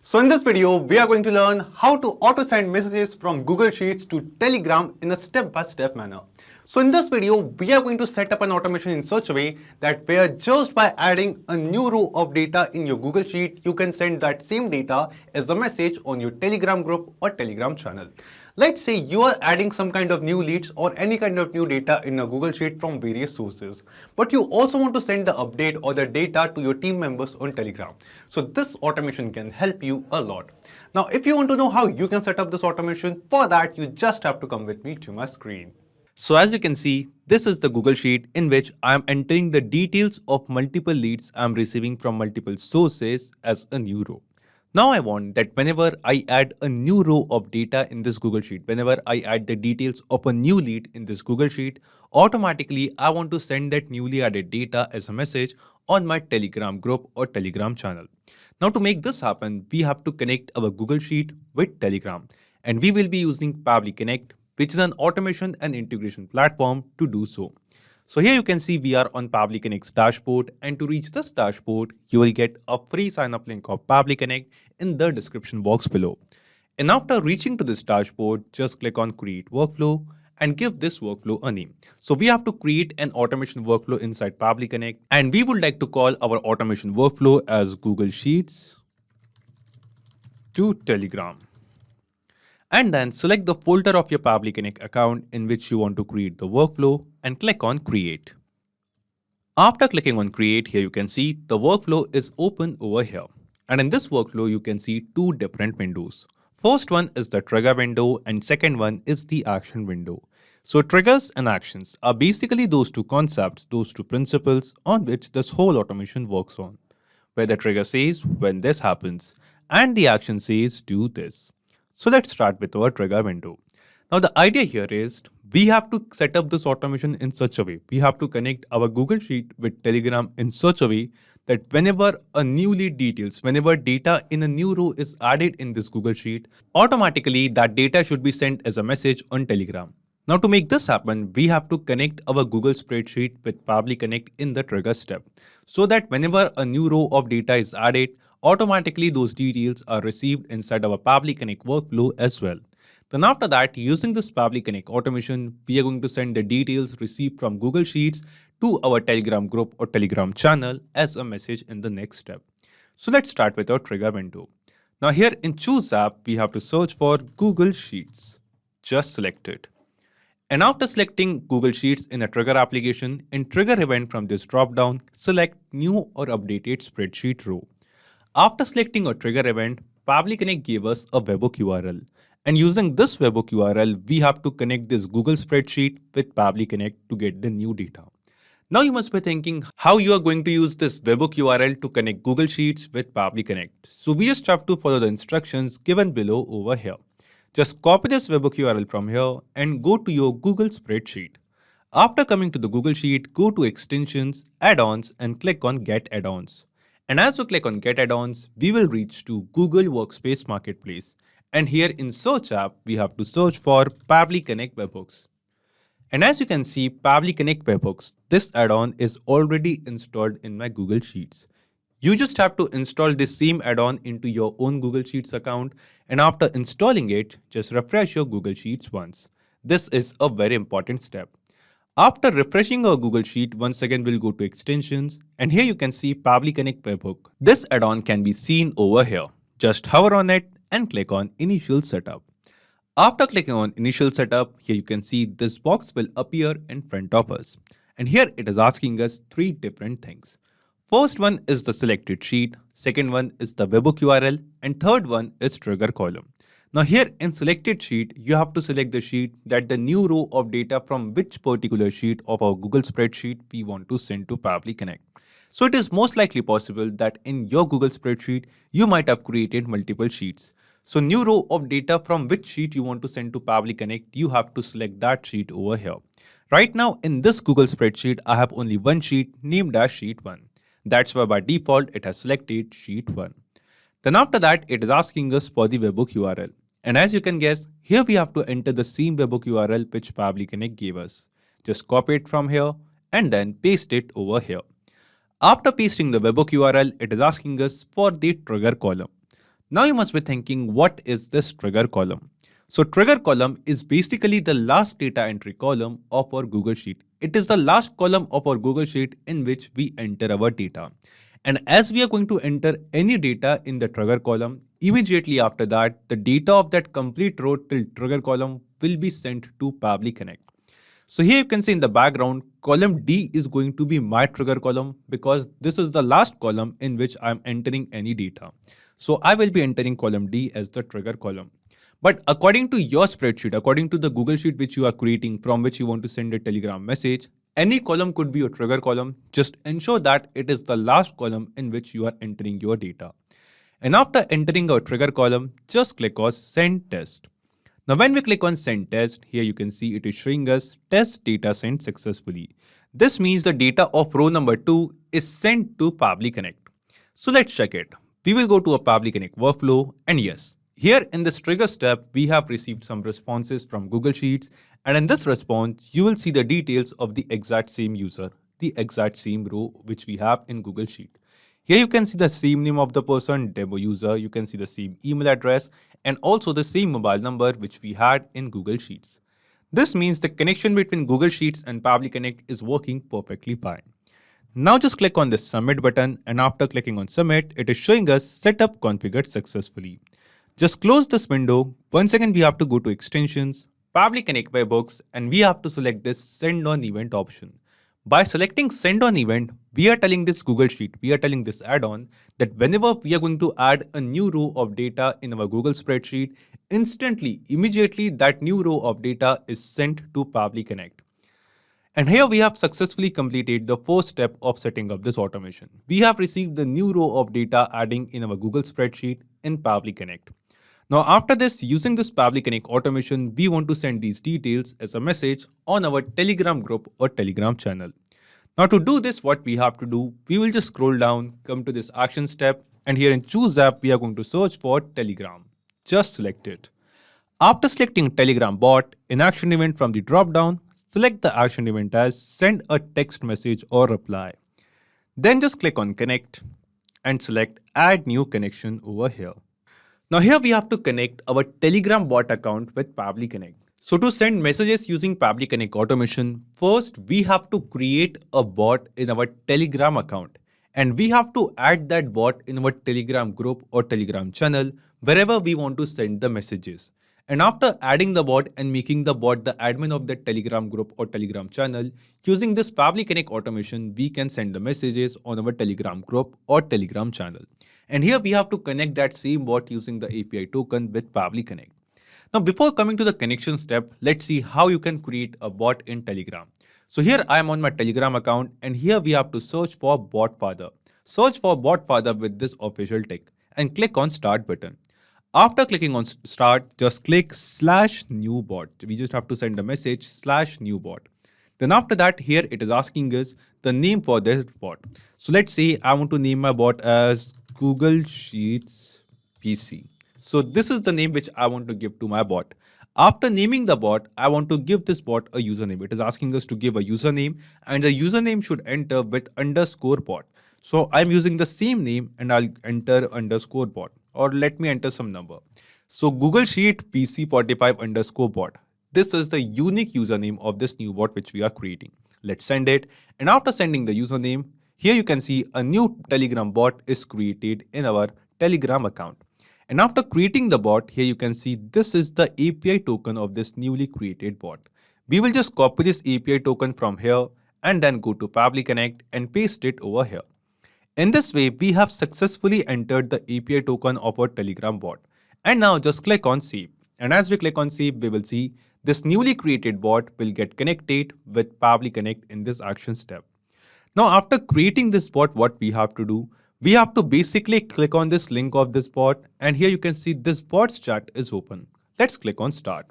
So in this video, we are going to learn how to auto-send messages from Google Sheets to Telegram in a step-by-step manner. So in this video, we are going to set up an automation in such a way that where just by adding a new row of data in your Google Sheet, you can send that same data as a message on your Telegram group or Telegram channel. Let's say you are adding some kind of new leads or any kind of new data in a Google Sheet from various sources, but you also want to send the update or the data to your team members on Telegram. So this automation can help you a lot. Now, if you want to know how you can set up this automation, for that you just have to come with me to my screen. So as you can see, this is the Google Sheet in which I am entering the details of multiple leads I am receiving from multiple sources as a new row. Now I want that whenever I add a new row of data in this Google Sheet, whenever I add the details of a new lead in this Google Sheet, automatically I want to send that newly added data as a message on my Telegram group or Telegram channel. Now to make this happen, we have to connect our Google Sheet with Telegram, and we will be using Pabbly Connect, which is an automation and integration platform to do so. So here you can see we are on Pabbly Connect's dashboard, and to reach this dashboard, you will get a free sign up link of Pabbly Connect in the description box below. And after reaching to this dashboard, just click on Create Workflow and give this workflow a name. So we have to create an automation workflow inside Pabbly Connect, and we would like to call our automation workflow as Google Sheets to Telegram. And then select the folder of your Pabbly Connect account in which you want to create the workflow and click on Create. After clicking on Create, here you can see the workflow is open over here. And in this workflow, you can see two different windows. First one is the trigger window and second one is the action window. So triggers and actions are basically those two concepts, those two principles on which this whole automation works on. Where the trigger says when this happens and the action says do this. So let's start with our trigger window. Now the idea here is we have to set up this automation in such a way. We have to connect our Google Sheet with Telegram in such a way that whenever a new lead details, whenever data in a new row is added in this Google Sheet, automatically that data should be sent as a message on Telegram. Now to make this happen, we have to connect our Google spreadsheet with Pabbly Connect in the trigger step, so that whenever a new row of data is added, automatically those details are received inside our Pabbly Connect workflow as well. Then after that, using this Pabbly Connect automation, we are going to send the details received from Google Sheets to our Telegram group or Telegram channel as a message in the next step. So let's start with our trigger window. Now here in Choose app, we have to search for Google Sheets. Just select it. And after selecting Google Sheets in a trigger application, in trigger event from this drop-down, select new or updated spreadsheet row. After selecting a trigger event, Pabbly Connect gave us a webhook URL. And using this webhook URL, we have to connect this Google spreadsheet with Pabbly Connect to get the new data. Now you must be thinking how you are going to use this webhook URL to connect Google Sheets with Pabbly Connect. So we just have to follow the instructions given below over here. Just copy this webhook URL from here and go to your Google spreadsheet. After coming to the Google Sheet, go to Extensions, Add-ons and click on Get Add-ons. And as you click on Get Add-ons, we will reach to Google Workspace Marketplace. And here in Search app, we have to search for Pabbly Connect Webhooks. And as you can see, Pabbly Connect Webhooks, this add-on is already installed in my Google Sheets. You just have to install this same add-on into your own Google Sheets account. And after installing it, just refresh your Google Sheets once. This is a very important step. After refreshing our Google Sheet, once again we'll go to Extensions, and here you can see Pabbly Connect Webhook. This add-on can be seen over here. Just hover on it and click on Initial Setup. After clicking on Initial Setup, here you can see this box will appear in front of us. And here it is asking us three different things. First one is the selected sheet, second one is the webhook URL, and third one is trigger column. Now here in selected sheet, you have to select the sheet that the new row of data from which particular sheet of our Google spreadsheet we want to send to Pabbly Connect. So it is most likely possible that in your Google spreadsheet, you might have created multiple sheets. So new row of data from which sheet you want to send to Pabbly Connect, you have to select that sheet over here. Right now in this Google spreadsheet, I have only one sheet named as Sheet 1. That's why by default, it has selected Sheet 1. Then after that, it is asking us for the webhook URL. And as you can guess, here we have to enter the same webhook URL which Pabbly Connect gave us. Just copy it from here and then paste it over here. After pasting the webhook URL, it is asking us for the trigger column. Now you must be thinking, what is this trigger column? So trigger column is basically the last data entry column of our Google Sheet. It is the last column of our Google Sheet in which we enter our data. And as we are going to enter any data in the trigger column, immediately after that, the data of that complete row till trigger column will be sent to Pabbly Connect. So here you can see in the background, column D is going to be my trigger column because this is the last column in which I'm entering any data. So I will be entering column D as the trigger column. But according to your spreadsheet, according to the Google Sheet which you are creating from which you want to send a Telegram message, any column could be your trigger column. Just ensure that it is the last column in which you are entering your data. And after entering our trigger column, just click on Send Test. Now when we click on Send Test, here you can see it is showing us test data sent successfully. This means the data of row number 2 is sent to Pabbly Connect. So let's check it. We will go to a Pabbly Connect workflow, and yes, here in this trigger step, we have received some responses from Google Sheets, and in this response, you will see the details of the exact same user, the exact same row which we have in Google Sheet. Here you can see the same name of the person, demo user, you can see the same email address, and also the same mobile number which we had in Google Sheets. This means the connection between Google Sheets and Pabbly Connect is working perfectly fine. Now just click on the submit button, and after clicking on submit, it is showing us setup configured successfully. Just close this window. Once again, we have to go to extensions, Pabbly Connect webhooks, and we have to select this send on event option. By selecting send on event, we are telling this Google Sheet, we are telling this add-on that whenever we are going to add a new row of data in our Google spreadsheet, instantly, immediately that new row of data is sent to Pabbly Connect. And here we have successfully completed the first step of setting up this automation. We have received the new row of data adding in our Google spreadsheet in Pabbly Connect. Now after this, using this Pabbly Connect automation, we want to send these details as a message on our Telegram group or Telegram channel. Now to do this, what we have to do, we will just scroll down, come to this action step, and here in choose app, we are going to search for Telegram. Just select it. After selecting Telegram bot, in action event from the drop down, select the action event as send a text message or reply. Then just click on connect and select add new connection over here. Now here we have to connect our Telegram bot account with Pabbly Connect. So to send messages using Pabbly Connect automation, first we have to create a bot in our Telegram account, and we have to add that bot in our Telegram group or Telegram channel wherever we want to send the messages. And after adding the bot and making the bot the admin of the Telegram group or Telegram channel, using this Pabbly Connect automation, we can send the messages on our Telegram group or Telegram channel. And here we have to connect that same bot using the API token with Pabbly Connect. Now before coming to the connection step, let's see how you can create a bot in Telegram. So here I am on my Telegram account, and here we have to search for bot father. Search for bot father with this official tick and click on start button. After clicking on start, just click /new bot. We just have to send a message /new bot. Then after that, here it is asking us the name for this bot. So let's say I want to name my bot as Google Sheets PC. So this is the name which I want to give to my bot. After naming the bot, I want to give this bot a username. It is asking us to give a username, and the username should enter with _bot. So I'm using the same name and I'll enter _bot, or let me enter some number. So Google Sheet PC45 _bot. This is the unique username of this new bot which we are creating. Let's send it. And after sending the username, here you can see a new Telegram bot is created in our Telegram account. And after creating the bot, here you can see this is the API token of this newly created bot. We will just copy this API token from here and then go to Pabbly Connect and paste it over here. In this way, we have successfully entered the API token of our Telegram bot. And now just click on save. And as we click on save, we will see this newly created bot will get connected with Pabbly Connect in this action step. Now after creating this bot, what we have to do, we have to basically click on this link of this bot, and here you can see this bot's chat is open. Let's click on start.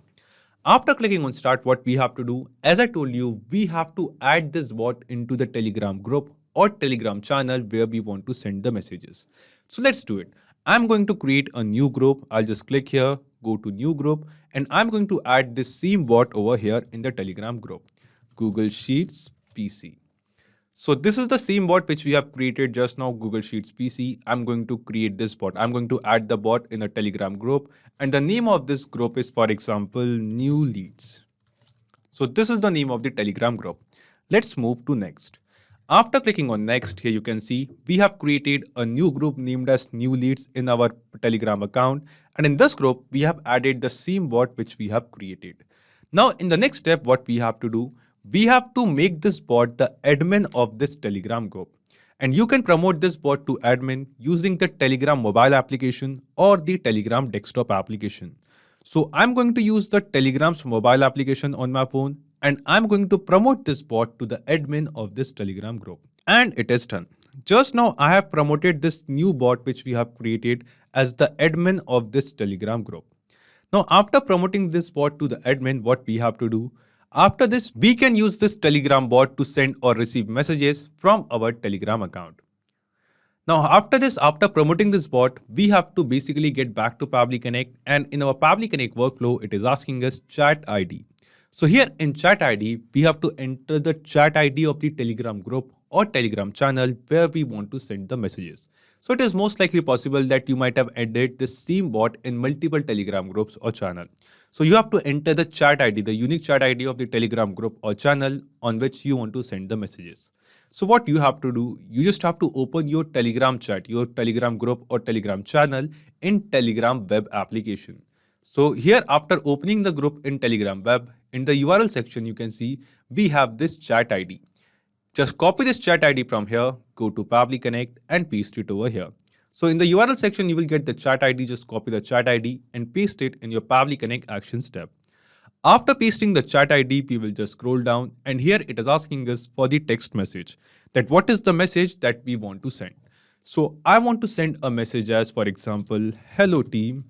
After clicking on start, what we have to do, as I told you, we have to add this bot into the Telegram group or Telegram channel where we want to send the messages. So let's do it. I'm going to create a new group. I'll just click here, go to new group, and I'm going to add this same bot over here in the Telegram group, Google Sheets PC. So this is the same bot which we have created just now, Google Sheets PC. I'm going to create this bot. I'm going to add the bot in a Telegram group. And the name of this group is, for example, new leads. So this is the name of the Telegram group. Let's move to next. After clicking on next, here you can see we have created a new group named as new leads in our Telegram account. And in this group, we have added the same bot which we have created. Now, in the next step, what we have to do, we have to make this bot the admin of this Telegram group. And you can promote this bot to admin using the Telegram mobile application or the Telegram desktop application. So I'm going to use the Telegram's mobile application on my phone, and I'm going to promote this bot to the admin of this Telegram group. And it is done. Just now I have promoted this new bot which we have created as the admin of this Telegram group. Now after promoting this bot to the admin, what we have to do, after this we can use this Telegram bot to send or receive messages from our Telegram account. Now after this, after promoting this bot, we have to basically get back to Pabbly Connect, and in our Pabbly Connect workflow, it is asking us chat ID. So here in chat ID, we have to enter the chat ID of the Telegram group or Telegram channel where we want to send the messages. So it is most likely possible that you might have added this same bot in multiple Telegram groups or channel. So you have to enter the chat ID, the unique chat ID of the Telegram group or channel on which you want to send the messages. So what you have to do, you just have to open your Telegram chat, your Telegram group or Telegram channel in Telegram web application. So here after opening the group in Telegram web, in the URL section you can see we have this chat ID. Just copy this chat ID from here, go to Pabbly Connect and paste it over here. So in the URL section you will get the chat ID, just copy the chat ID and paste it in your Pabbly Connect Actions tab. After pasting the chat ID, we will just scroll down, and here it is asking us for the text message, that what is the message that we want to send. So I want to send a message as, for example, hello team.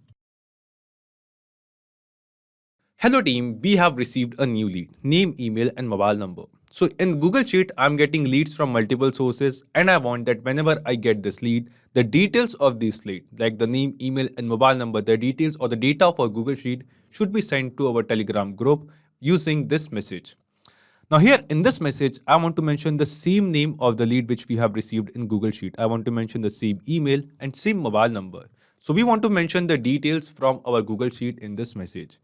Hello team, we have received a new lead, name, email and mobile number. So in Google Sheet, I'm getting leads from multiple sources, and I want that whenever I get this lead, the details of this lead, like the name, email and mobile number, the details or the data for Google Sheet should be sent to our Telegram group using this message. Now here in this message, I want to mention the same name of the lead which we have received in Google Sheet. I want to mention the same email and same mobile number. So we want to mention the details from our Google Sheet in this message.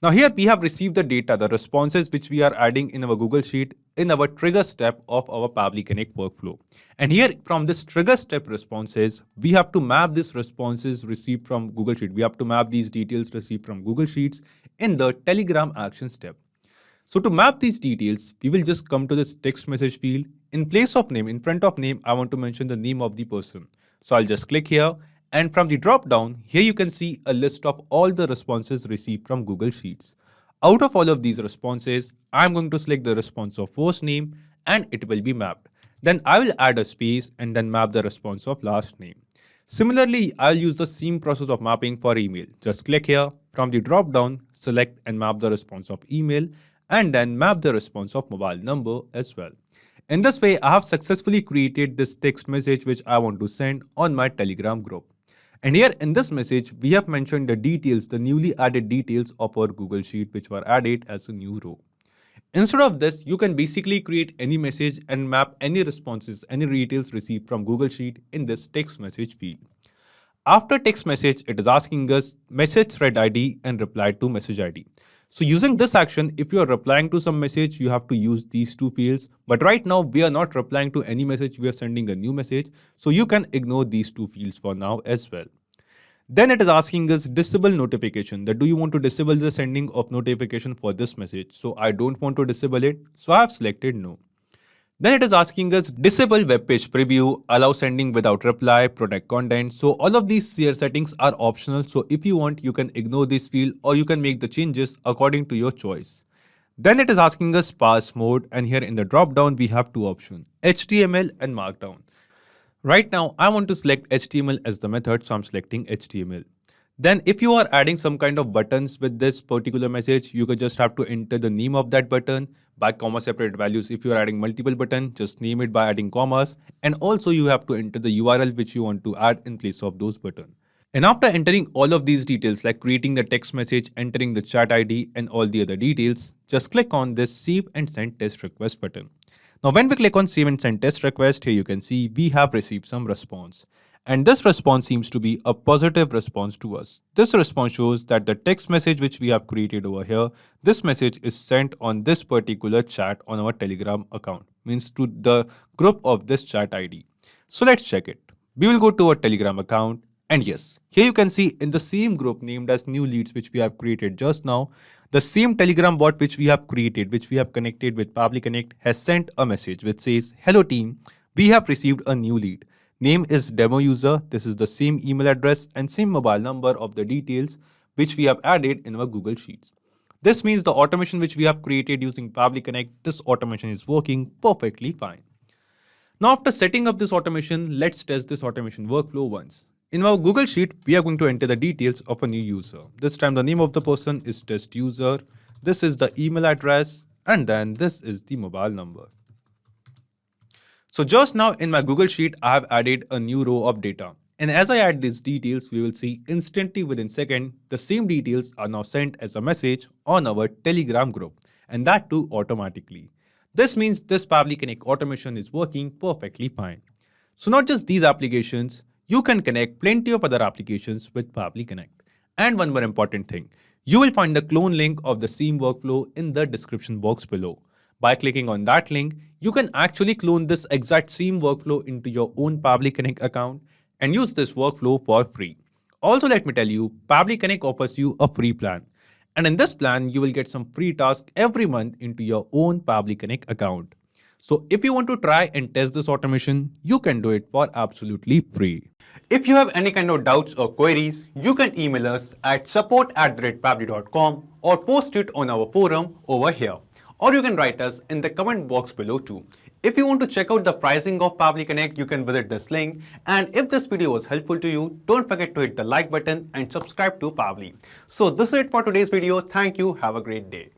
Now here we have received the data, the responses which we are adding in our Google Sheet in our trigger step of our Pabbly Connect workflow. And here from this trigger step responses, we have to map these responses received from Google Sheet. We have to map these details received from Google Sheets in the Telegram action step. So to map these details, we will just come to this text message field. In place of name, in front of name, I want to mention the name of the person. So I'll just click here. And from the drop down, here you can see a list of all the responses received from Google Sheets. Out of all of these responses, I'm going to select the response of first name and it will be mapped. Then I will add a space and then map the response of last name. Similarly, I'll use the same process of mapping for email. Just click here, from the drop down, select and map the response of email and then map the response of mobile number as well. In this way, I have successfully created this text message which I want to send on my Telegram group. And here in this message, we have mentioned the details, the newly added details of our Google Sheet which were added as a new row. Instead of this, you can basically create any message and map any responses, any details received from Google Sheet in this text message field. After text message, it is asking us message thread ID and reply to message ID. So using this action, if you are replying to some message, you have to use these two fields. But right now, we are not replying to any message. We are sending a new message. So you can ignore these two fields for now as well. Then it is asking us disable notification, that do you want to disable the sending of notification for this message? So I don't want to disable it. So I have selected no. Then it is asking us disable web page preview, allow sending without reply, protect content. So all of these here settings are optional. So if you want, you can ignore this field or you can make the changes according to your choice. Then it is asking us parse mode, and here in the drop down we have two options, HTML and Markdown. Right now I want to select HTML as the method, so I'm selecting HTML. Then if you are adding some kind of buttons with this particular message, you could just have to enter the name of that button by comma separate values. If you are adding multiple buttons, just name it by adding commas. And also you have to enter the URL which you want to add in place of those buttons. And after entering all of these details, like creating the text message, entering the chat ID and all the other details, just click on this save and send test request button. Now when we click on save and send test request, here you can see we have received some response. And this response seems to be a positive response to us. This response shows that the text message which we have created over here, this message is sent on this particular chat on our Telegram account, means to the group of this chat ID. So let's check it. We will go to our Telegram account, and yes, here you can see in the same group named as new leads which we have created just now, the same Telegram bot which we have created, which we have connected with Pabbly Connect, has sent a message which says, "Hello team, we have received a new lead. Name is demo user. This is the same email address and same mobile number of the details which we have added in our Google Sheets." This means the automation which we have created using Pabbly Connect, this automation is working perfectly fine. Now after setting up this automation, let's test this automation workflow once. In our Google Sheet, we are going to enter the details of a new user. This time the name of the person is test user. This is the email address, and then this is the mobile number. So just now in my Google Sheet, I have added a new row of data. And as I add these details, we will see instantly within second, the same details are now sent as a message on our Telegram group, and that too automatically. This means this Pabbly Connect automation is working perfectly fine. So not just these applications, you can connect plenty of other applications with Pabbly Connect. And one more important thing, you will find the clone link of the same workflow in the description box below. By clicking on that link, you can actually clone this exact same workflow into your own Pabbly Connect account and use this workflow for free. Also, let me tell you, Pabbly Connect offers you a free plan. And in this plan, you will get some free tasks every month into your own Pabbly Connect account. So if you want to try and test this automation, you can do it for absolutely free. If you have any kind of doubts or queries, you can email us at support@pabbly.com or post it on our forum over here. Or you can write us in the comment box below too. If you want to check out the pricing of Pabbly Connect, you can visit this link. And if this video was helpful to you, don't forget to hit the like button and subscribe to Pabbly. So this is it for today's video. Thank you. Have a great day.